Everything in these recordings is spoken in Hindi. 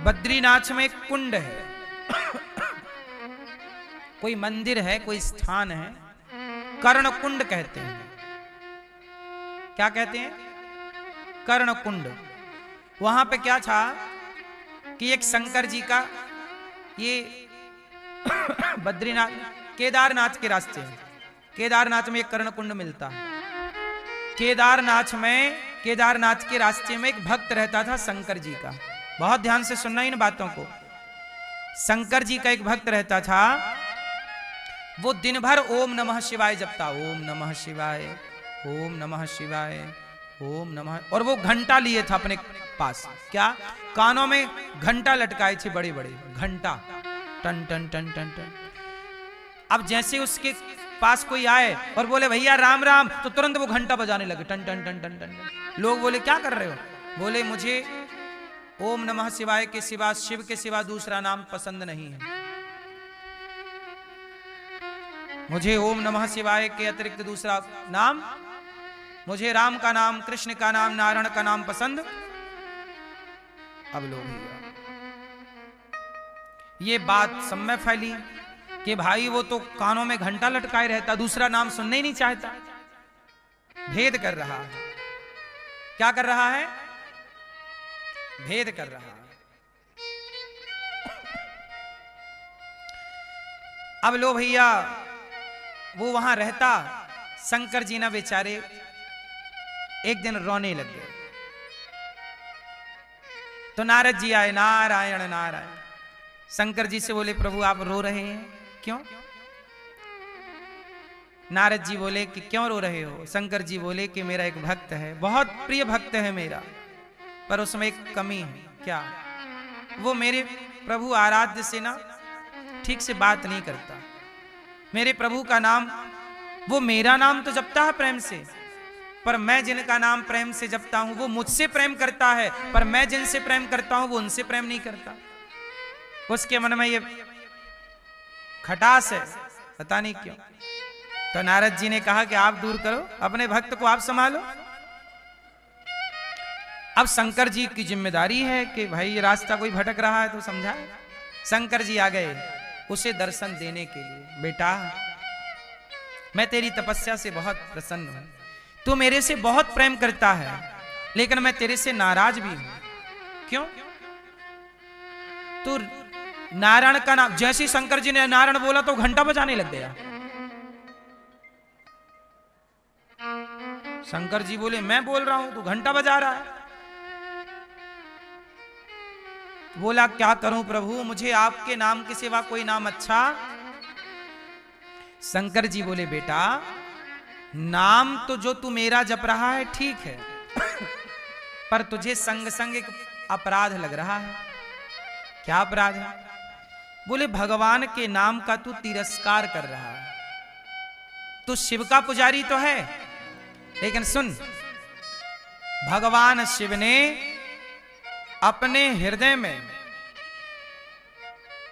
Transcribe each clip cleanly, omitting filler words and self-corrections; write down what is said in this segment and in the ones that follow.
बद्रीनाथ में एक कुंड है, कोई मंदिर है, कोई स्थान है, कर्ण कुंड कहते हैं। क्या कहते हैं? कर्ण कुंड। वहां पे क्या था कि एक शंकर जी का, ये बद्रीनाथ केदारनाथ के रास्ते हैं, केदारनाथ में एक कर्ण कुंड मिलता है। केदारनाथ के रास्ते में एक भक्त रहता था शंकर जी का। बहुत ध्यान से सुनना इन बातों को। शंकर जी का एक भक्त रहता था, वो दिन भर ओम नमः शिवाय जपता, ओम नमः शिवाय, ओम नमः शिवाय, ओम नमः। और वो घंटा लिए था अपने पास, क्या कानों में घंटा लटकाए थे, बड़े बड़े घंटा, टन टन टन टन टन। अब जैसे उसके पास कोई आए और बोले भैया राम राम, तो तुरंत वो घंटा बजाने लगे, टन टन टन टन टन। लोग बोले क्या कर रहे हो? बोले मुझे ओम नमः शिवाय के सिवा, शिव के सिवा दूसरा नाम पसंद नहीं है, मुझे ओम नमः शिवाय के अतिरिक्त दूसरा नाम, मुझे राम का नाम, कृष्ण का नाम, नारायण का नाम पसंद। अब लोग ये बात सब में फैली कि भाई वो तो कानों में घंटा लटकाए रहता, दूसरा नाम सुनने ही नहीं चाहता। भेद कर रहा है। क्या कर रहा है? भेद कर रहा है। अब लो भैया, वो वहां रहता, शंकर जी ना बेचारे एक दिन रोने लग गए। तो नारद जी आए, नारायण नारायण। शंकर जी से बोले प्रभु आप रो रहे हैं क्यों? नारद जी बोले कि क्यों रो रहे हो? शंकर जी बोले कि मेरा एक भक्त है, बहुत प्रिय भक्त है मेरा, पर उसमें एक कमी है। क्या? वो मेरे प्रभु आराध्य से ना ठीक से बात नहीं करता। मेरे प्रभु का नाम, वो मेरा नाम तो जपता है प्रेम से, पर मैं जिनका नाम प्रेम से जपता हूं वो मुझसे प्रेम करता है, पर मैं जिनसे प्रेम करता हूं वो उनसे प्रेम नहीं करता। उसके मन में ये खटास है, पता नहीं क्यों। तो नारद जी ने कहा कि आप दूर करो, अपने भक्त को आप संभालो। अब शंकर जी की जिम्मेदारी है कि भाई ये रास्ता कोई भटक रहा है तो समझाए। शंकर जी आ गए उसे दर्शन देने के लिए। बेटा मैं तेरी तपस्या से बहुत प्रसन्न हूं, तू मेरे से बहुत प्रेम करता है, लेकिन मैं तेरे से नाराज भी हूं। क्यों? तू नारायण का नाम, जैसे शंकर जी ने नारायण बोला तो घंटा बजाने लग गया। शंकर जी बोले मैं बोल रहा हूं, तू घंटा बजा रहा है। बोला क्या करूं प्रभु, मुझे आपके नाम के सिवा कोई नाम अच्छा। शंकर जी बोले बेटा नाम तो जो तू मेरा जप रहा है ठीक है, पर तुझे संग संग एक अपराध लग रहा है। क्या अपराध है? बोले भगवान के नाम का तू तिरस्कार कर रहा है। तू शिव का पुजारी तो है, लेकिन सुन, भगवान शिव ने अपने हृदय में,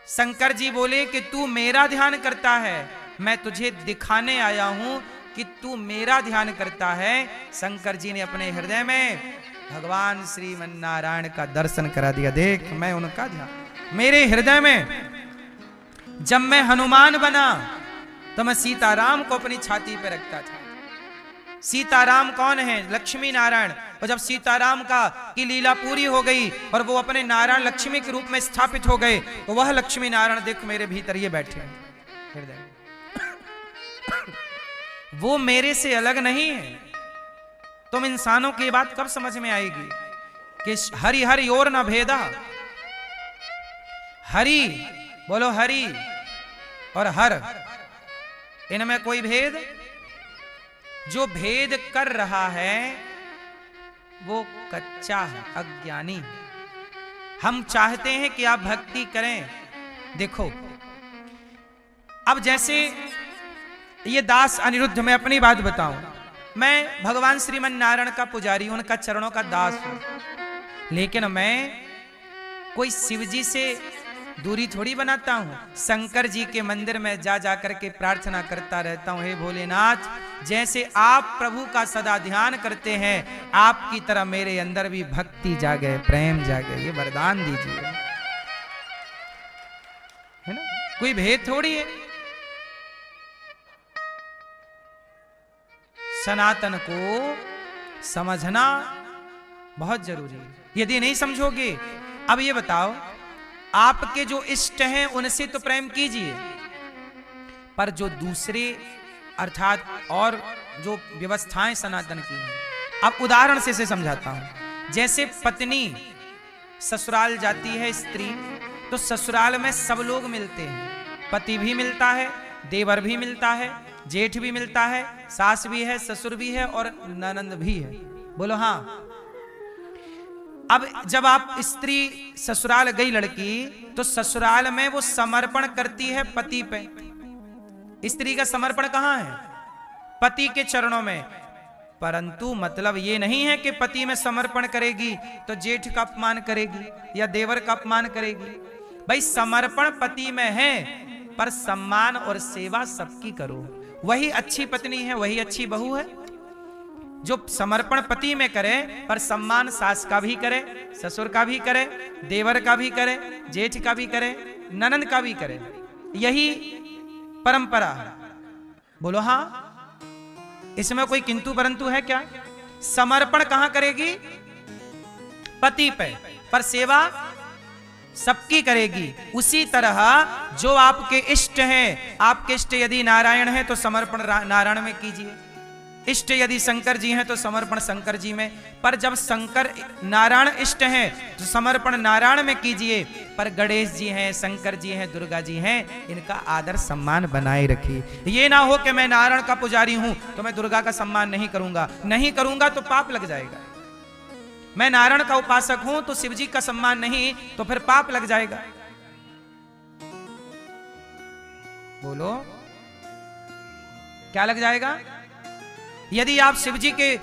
शंकर जी बोले कि तू मेरा ध्यान करता है, मैं तुझे दिखाने आया हूं कि तू मेरा ध्यान करता है। शंकर जी ने अपने हृदय में भगवान श्रीमन्नारायण का दर्शन करा दिया। देख मैं उनका ध्यान, मेरे हृदय में जब मैं हनुमान बना तो मैं सीताराम को अपनी छाती पर रखता था। सीताराम कौन है? लक्ष्मी नारायण। और जब सीताराम की लीला पूरी हो गई और वो अपने नारायण लक्ष्मी के रूप में स्थापित हो गए, तो वह लक्ष्मी नारायण देख मेरे भीतर ये बैठे हृदय। वो मेरे से अलग नहीं है। तुम इंसानों की बात कब समझ में आएगी कि हरि हरि और न भेदा। हरि बोलो, हरि और हर, इनमें कोई भेद। जो भेद कर रहा है वो कच्चा है, अज्ञानी है। हम चाहते हैं कि आप भक्ति करें। देखो अब जैसे ये दास अनिरुद्ध, मैं अपनी बात बताऊं, मैं भगवान श्रीमन नारायण का पुजारी, उनका चरणों का दास हूं, लेकिन मैं कोई शिव जी से दूरी थोड़ी बनाता हूं। शंकर जी के मंदिर में जा जा करके प्रार्थना करता रहता हूं, हे भोलेनाथ जैसे आप प्रभु का सदा ध्यान करते हैं, आपकी तरह मेरे अंदर भी भक्ति जागे, प्रेम जागे, ये वरदान दीजिए। है ना, कोई भेद थोड़ी है। सनातन को समझना बहुत जरूरी है, यदि नहीं समझोगे। अब ये बताओ, आपके जो इष्ट हैं उनसे तो प्रेम कीजिए, पर जो दूसरे अर्थात और जो व्यवस्थाएं सनातन की हैं, अब उदाहरण से इसे समझाता हूं। जैसे पत्नी ससुराल जाती है स्त्री, तो ससुराल में सब लोग मिलते हैं, पति भी मिलता है, देवर भी मिलता है, जेठ भी मिलता है, सास भी है, ससुर भी है और ननंद भी है। बोलो हाँ। अब जब आप स्त्री ससुराल गई लड़की, तो ससुराल में वो समर्पण करती है पति पे। स्त्री का समर्पण कहां है? पति के चरणों में। परंतु मतलब ये नहीं है कि पति में समर्पण करेगी तो जेठ का अपमान करेगी या देवर का अपमान करेगी। भाई समर्पण पति में है, पर सम्मान और सेवा सबकी करो। वही अच्छी पत्नी है, वही अच्छी बहू है जो समर्पण पति में करे, पर सम्मान सास का भी करे, ससुर का भी करे, देवर का भी करे, जेठ का भी करे, ननंद का भी करे। यही परंपरा है। बोलो हाँ। इसमें कोई किंतु परंतु है क्या? समर्पण कहां करेगी? पति पे, पर सेवा सबकी करेगी। उसी तरह जो आपके इष्ट हैं, आपके इष्ट यदि नारायण हैं तो समर्पण नारायण में कीजिए, इष्ट यदि शंकर जी हैं तो समर्पण शंकर जी में। पर जब शंकर नारायण इष्ट हैं तो समर्पण नारायण में कीजिए, पर गणेश जी हैं, शंकर जी हैं, दुर्गा जी हैं, इनका आदर सम्मान बनाए रखिए। ये ना हो कि मैं नारायण का पुजारी हूं तो मैं दुर्गा का सम्मान नहीं करूंगा, नहीं करूंगा तो पाप लग जाएगा। मैं नारायण का उपासक हूं तो शिव जी का सम्मान नहीं, तो फिर पाप लग जाएगा। बोलो क्या लग जाएगा? यदि आप शिव जी के,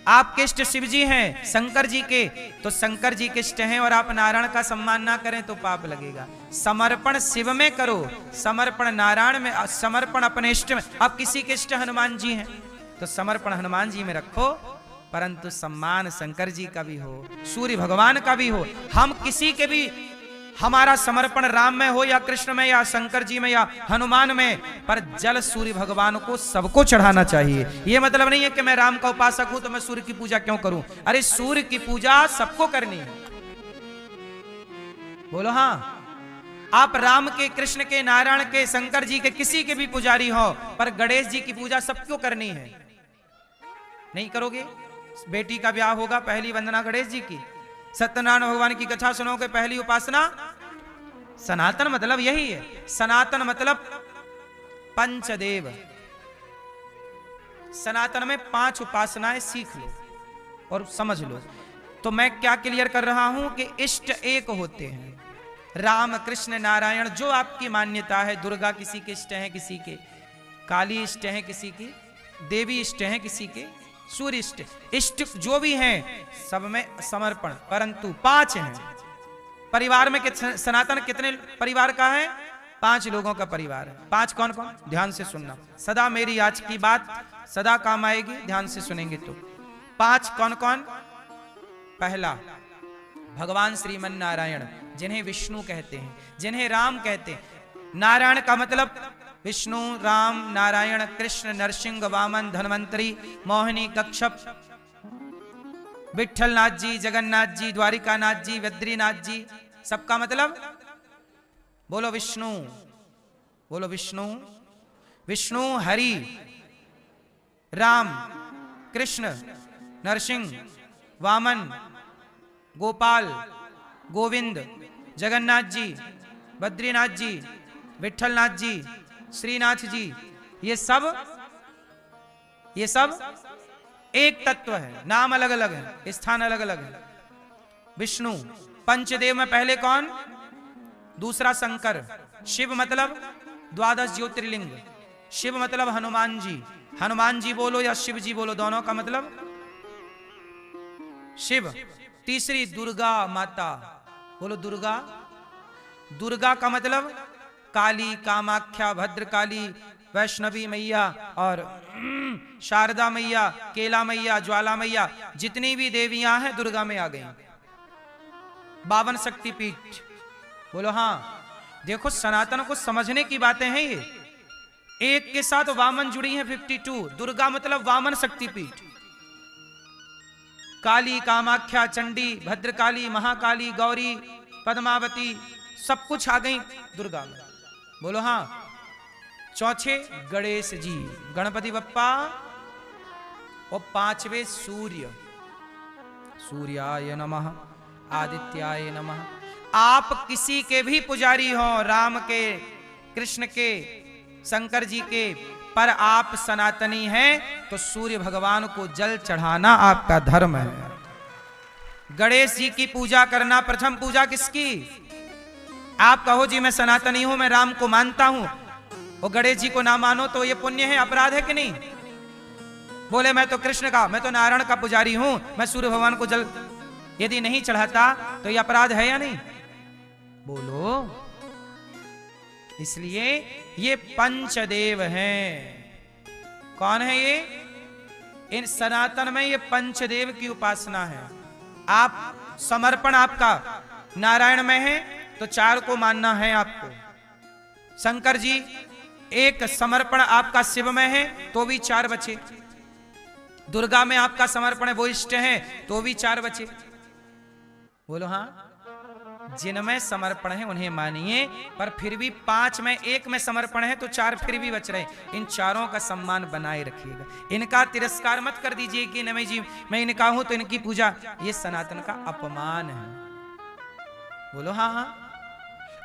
आपके इष्ट शिव जी हैं, शंकर जी के, तो शंकर जी के इष्ट हैं और आप नारायण का सम्मान ना करें तो पाप लगेगा। समर्पण शिव में करो, समर्पण नारायण में, समर्पण अपने इष्ट में। अब किसी के इष्ट हनुमान जी हैं तो समर्पण हनुमान जी में रखो, परंतु सम्मान शंकर जी का भी हो, सूर्य भगवान का भी हो। हम किसी के भी, हमारा समर्पण राम में हो या कृष्ण में या शंकर जी में या हनुमान में, पर जल सूर्य भगवान को सबको चढ़ाना चाहिए। यह मतलब नहीं है कि मैं राम का उपासक हूं तो मैं सूर्य की पूजा क्यों करूं। अरे सूर्य की पूजा सबको करनी है। बोलो हाँ। आप राम के, कृष्ण के, नारायण के, शंकर जी के, किसी के भी पुजारी हो, पर गणेश जी की पूजा सबको करनी है। नहीं करोगे? बेटी का ब्याह होगा, पहली वंदना गणेश जी की। सत्यनारायण भगवान की कथा सुनोगे, पहली उपासना। सनातन मतलब यही है। सनातन मतलब पंचदेव। सनातन में 5 उपासनाएं सीख लो और समझ लो। तो मैं क्या क्लियर कर रहा हूं कि इष्ट एक होते हैं, राम कृष्ण नारायण। जो आपकी मान्यता है, दुर्गा किसी के इष्ट हैं, किसी के काली इष्ट हैं, किसी की देवी इष्ट हैं, किसी के सूर्य इष्ट। इष्ट जो भी हैं सब में समर्पण, परंतु 5 हैं। परिवार में सनातन कितने परिवार का है? 5 लोगों का परिवार है। 5 कौन कौन? ध्यान से सुनना, सदा मेरी आज की बात सदा काम आएगी, ध्यान से सुनेंगे तो। 5 कौन कौन? पहला भगवान श्रीमन नारायण, जिन्हें विष्णु कहते हैं, जिन्हें राम कहते हैं। नारायण का मतलब विष्णु, राम, नारायण, कृष्ण, नरसिंह, वामन, धन्वंतरी, मोहिनी, कच्छप, विठलनाथ जी, जगन्नाथ जी, द्वारिकानाथ जी, बद्रीनाथ जी, सबका मतलब बोलो विष्णु। बोलो विष्णु। विष्णु हरि, राम, कृष्ण, नरसिंह, वामन, गोपाल, गोविंद, जगन्नाथ जी, बद्रीनाथ जी, विठलनाथ जी, श्रीनाथ जी, ये सब एक तत्व है। नाम अलग अलग है, स्थान अलग अलग है। विष्णु पंचदेव में पहले कौन? दूसरा शंकर। शिव मतलब 12 ज्योतिर्लिंग। शिव मतलब हनुमान जी। हनुमान जी बोलो या शिव जी बोलो, दोनों का मतलब शिव। तीसरी दुर्गा माता, बोलो दुर्गा। दुर्गा का मतलब काली, कामाख्या, भद्रकाली, वैष्णवी मैया और शारदा मैया, केला मैया, ज्वाला मैया, जितनी भी देवियां हैं दुर्गा में आ गई। 52 शक्तिपीठ। बोलो हाँ। देखो सनातन को समझने की बातें हैं ये। एक के साथ वामन जुड़ी हैं 52। दुर्गा मतलब वामन शक्तिपीठ। काली, कामाख्या, चंडी, भद्रकाली, महाकाली, गौरी, पद्मावती, सब कुछ आ गई दुर्गा में। बोलो हाँ। चौथे गणेश जी, गणपति बप्पा। और पांचवे सूर्य, सूर्याय नमः, आदित्याय नमः। आप किसी के भी पुजारी हो, राम के, कृष्ण के, शंकर जी के, पर आप सनातनी हैं तो सूर्य भगवान को जल चढ़ाना आपका धर्म है। गणेश जी की पूजा करना, प्रथम पूजा किसकी? आप कहो जी मैं सनातनी हूं, मैं राम को मानता हूं, और गणेश जी को ना मानो तो ये पुण्य है, अपराध है कि नहीं? बोले मैं तो कृष्ण का, मैं तो नारायण का पुजारी हूं, मैं सूर्य भगवान को जल यदि नहीं चढ़ाता तो ये अपराध है या नहीं? बोलो। इसलिए ये पंचदेव हैं। कौन है ये? इन सनातन में ये पंचदेव की उपासना है। आप समर्पण आपका नारायण में है तो चार को मानना है आपको। शंकर जी एक समर्पण आपका शिव में है तो भी चार बचे। दुर्गा में आपका समर्पण वो इष्ट है तो भी चार बचे। बोलो हाँ। जिनमें समर्पण है उन्हें मानिए, पर फिर भी पांच में एक में समर्पण है तो चार फिर भी बच रहे। इन चारों का सम्मान बनाए रखिएगा। इनका तिरस्कार मत कर दीजिए कि नहीं जी मैं इनका हूं तो इनकी पूजा, ये सनातन का अपमान है। बोलो हाँ हाँ।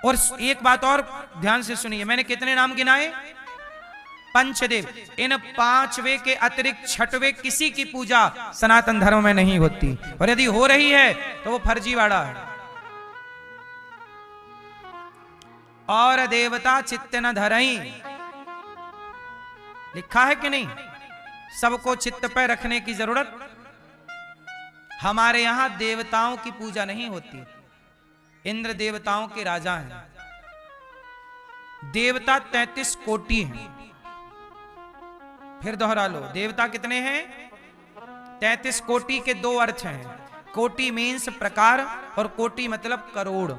और एक बात और ध्यान से सुनिए, मैंने कितने नाम गिनाए? पंचदेव। इन पांचवे के अतिरिक्त छठवे किसी की पूजा सनातन धर्म में नहीं होती, और यदि हो रही है तो वो फर्जीवाड़ा है। और देवता चित्त न धरई, लिखा है कि नहीं? सबको चित्त पे रखने की जरूरत। हमारे यहां देवताओं की पूजा नहीं होती। इंद्र देवताओं के राजा हैं। देवता 33 कोटि हैं। फिर दोहरा लो, देवता कितने हैं? 33 कोटि के दो अर्थ हैं। कोटि मीन्स प्रकार और कोटि मतलब करोड़।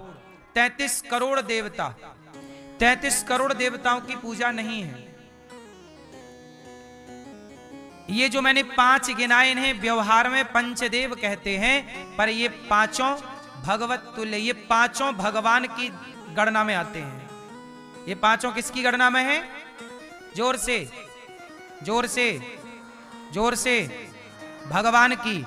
33 करोड़ देवता। 33 करोड़ देवताओं की पूजा नहीं है। ये जो मैंने पांच गिनाए इन्हें व्यवहार में पंचदेव कहते हैं, पर ये पांचों भगवत तुल्य, ये पांचों भगवान की गणना में आते हैं। ये पांचों किसकी गणना में है? जोर से जोर से जोर से। भगवान की।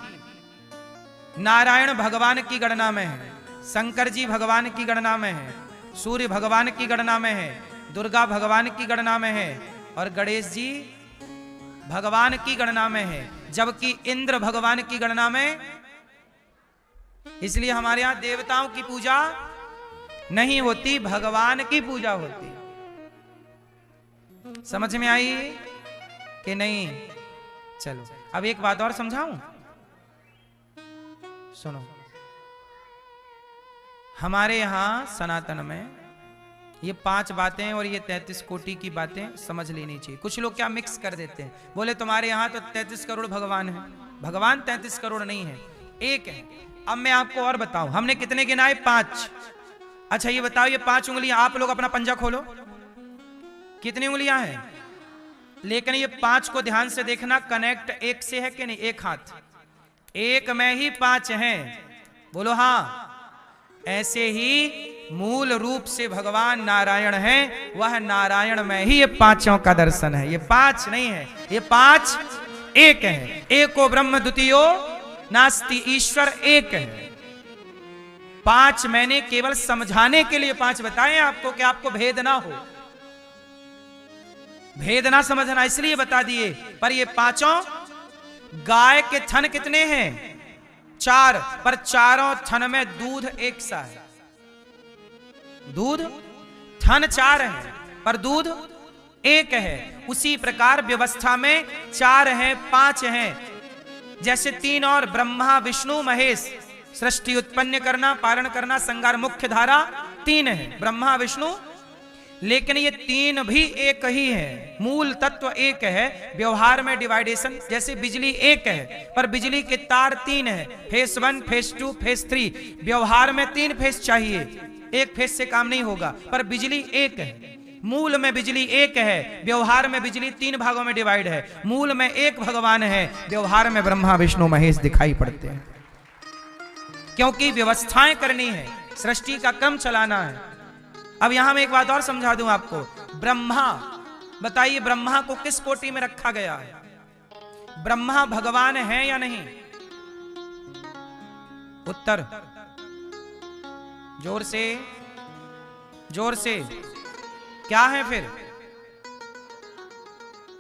नारायण भगवान की गणना में है, शंकर जी भगवान की गणना में है, सूर्य भगवान की गणना में है, दुर्गा भगवान की गणना में है, और गणेश जी भगवान की गणना में है, जबकि इंद्र भगवान की गणना में। इसलिए हमारे यहां देवताओं की पूजा नहीं होती, भगवान की पूजा होती। समझ में आई कि नहीं? चलो अब एक बात और समझाऊं, सुनो। हमारे यहां सनातन में ये 5 बातें और ये 33 कोटि की बातें समझ लेनी चाहिए। कुछ लोग क्या मिक्स कर देते हैं, बोले तुम्हारे यहां तो 33 करोड़ भगवान है। भगवान 33 करोड़ नहीं है, एक है। अब मैं आपको और बताऊं, हमने कितने गिनाए? 5। अच्छा ये बताओ, ये 5 उंगलियां, आप लोग अपना पंजा खोलो, कितनी उंगलियां हैं? लेकिन ये 5 को ध्यान से देखना, कनेक्ट एक से है कि नहीं? एक हाथ, एक में ही 5 हैं। बोलो हाँ। ऐसे ही मूल रूप से भगवान नारायण हैं, वह नारायण में ही ये 5 का दर्शन है। ये 5 नहीं है, ये 5 एक है। एको ब्रह्म द्वितीयो नास्ति, ईश्वर एक है। 5 मैंने केवल समझाने के लिए 5 बताए आपको, कि आपको भेद ना हो, भेद ना समझना, इसलिए बता दिए। पर ये 5 गाय के थन कितने हैं? 4, पर चारों थन में दूध एक सा है। दूध थन 4 है पर दूध एक है। उसी प्रकार व्यवस्था में 4 हैं, 5 हैं। जैसे 3 और ब्रह्मा विष्णु महेश, सृष्टि उत्पन्न करना, पालन करना, संगार, मुख्य धारा 3 है, ब्रह्मा विष्णु। लेकिन ये 3 भी एक ही है, मूल तत्व एक है। व्यवहार में डिवाइडेशन, जैसे बिजली एक है पर बिजली के तार 3 है, फेस 1, फेस 2, फेस 3। व्यवहार में 3 फेस चाहिए, एक फेस से काम नहीं होगा, पर बिजली एक है। मूल में बिजली एक है, व्यवहार में बिजली 3 भागों में डिवाइड है। मूल में एक भगवान है, व्यवहार में ब्रह्मा विष्णु महेश दिखाई पड़ते हैं, क्योंकि व्यवस्थाएं करनी है, सृष्टि का क्रम चलाना है। अब यहां मैं एक बात और समझा दूं आपको। ब्रह्मा, बताइए ब्रह्मा को किस कोटि में रखा गया है? ब्रह्मा भगवान है या नहीं? उत्तर जोर से, जोर से, क्या है फिर?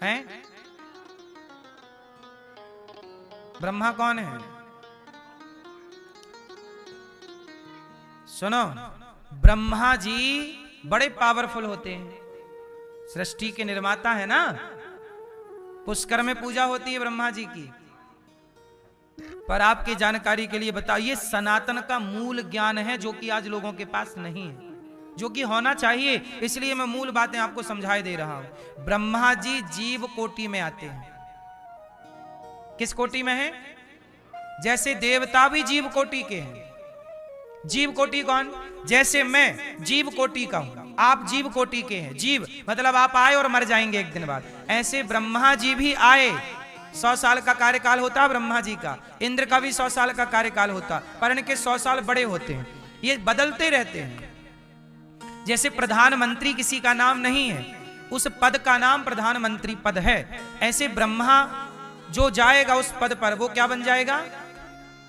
हैं? ब्रह्मा कौन है? सुनो, ब्रह्मा जी बड़े पावरफुल होते हैं, सृष्टि के निर्माता है ना। पुष्कर में पूजा होती है ब्रह्मा जी की। पर आपकी जानकारी के लिए बताइए, सनातन का मूल ज्ञान है जो कि आज लोगों के पास नहीं है, जो कि होना चाहिए। इसलिए मैं मूल बातें आपको समझाई दे रहा हूं। ब्रह्मा जी जीव कोटि में आते हैं। किस कोटि में है? जैसे देवता भी जीव कोटि के हैं। जीव कोटि कौन? जैसे मैं जीव कोटि का हूं, आप जीव कोटि के हैं। जीव मतलब आप आए और मर जाएंगे एक दिन बाद। ऐसे ब्रह्मा जी भी आए, 100 साल का कार्यकाल होता है ब्रह्मा जी का। इंद्र का भी 100 साल का कार्यकाल होता, पर इनके 100 साल बड़े होते हैं, ये बदलते रहते हैं। जैसे प्रधानमंत्री किसी का नाम नहीं है, उस पद का नाम प्रधानमंत्री पद है, ऐसे ब्रह्मा जो जाएगा उस पद पर, वो क्या बन जाएगा?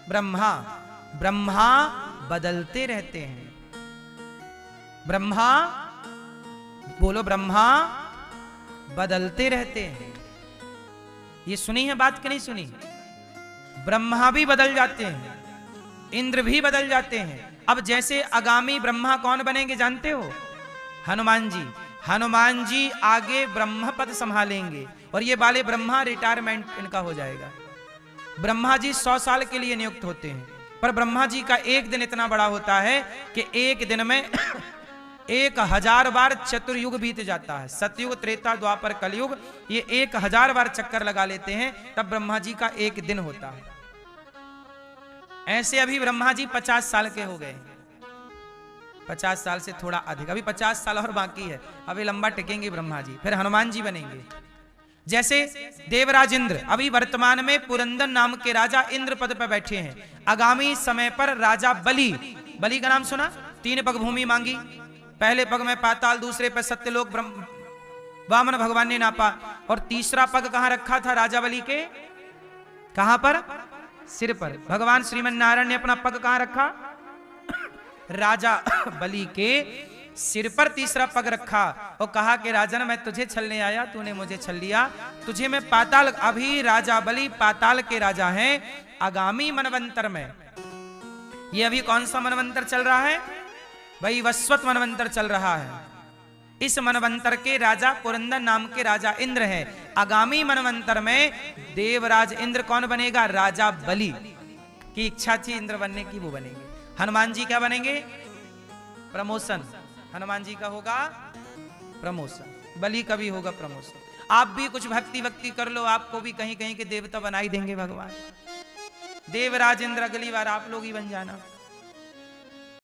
ब्रह्मा। ब्रह्मा बदलते रहते हैं। ब्रह्मा, बोलो, ब्रह्मा बदलते रहते हैं। ये सुनी है बात कि नहीं सुनी? ब्रह्मा भी बदल जाते हैं, इंद्र भी बदल जाते हैं। अब जैसे आगामी ब्रह्मा कौन बनेंगे जानते हो? हनुमान जी। हनुमान जी आगे ब्रह्म पद संभालेंगे और ये वाले ब्रह्मा रिटायरमेंट इनका हो जाएगा। ब्रह्मा जी 100 साल के लिए नियुक्त होते हैं, पर ब्रह्मा जी का एक दिन इतना बड़ा होता है कि एक दिन में 1000 बार चतुर्युग बीत जाता है। सतयुग, त्रेता, द्वापर, कलयुग, ये 1000 बार चक्कर लगा लेते हैं, तब ब्रह्मा जी का एक दिन होता है। ऐसे अभी ब्रह्मा जी 50 साल के हो गए, 50 साल से थोड़ा अधिक, अभी 50 साल और बाकी है, अभी लंबा टिकेंगे ब्रह्मा जी, फिर हनुमान जी बनेंगे। जैसे देवराज इंद्र अभी वर्तमान में पुरंदर नाम के राजा इंद्र पद पर बैठे हैं। आगामी समय पर राजा बलि, बलि का नाम सुना? 3 पग भूमि मांगी, पहले पग में पाताल, दूसरे पर सत्यलोक वामन भगवान ने नापा, और तीसरा पग कहां रखा था राजा बलि के? कहां पर? सिर पर। भगवान श्रीमन नारायण ने अपना पग कहां रखा? राजा बलि के सिर पर तीसरा पग रखा और कहा कि राजन, मैं तुझे छलने आया, तूने मुझे छल लिया, तुझे मैं पाताल। अभी राजा बलि पाताल के राजा हैं। आगामी मनवंतर में, ये अभी कौन सा मनवंतर चल रहा है भाई? वस्वत मनवंतर चल रहा है। इस मनवंतर के राजा पुरंदर नाम के राजा इंद्र हैं। आगामी मनवंतर में देवराज इंद्र कौन बनेगा? राजा बलि की इच्छा थी इंद्र बनने की, वो बनेंगे। हनुमान जी क्या बनेंगे? प्रमोशन। हनुमान जी का होगा प्रमोशन, बलि का भी होगा प्रमोशन। आप भी कुछ भक्ति वक्ति कर लो, आपको भी कहीं कहीं के देवता बनाई देंगे भगवान। देवराज इंद्र अगली बार आप लोग ही बन जाना।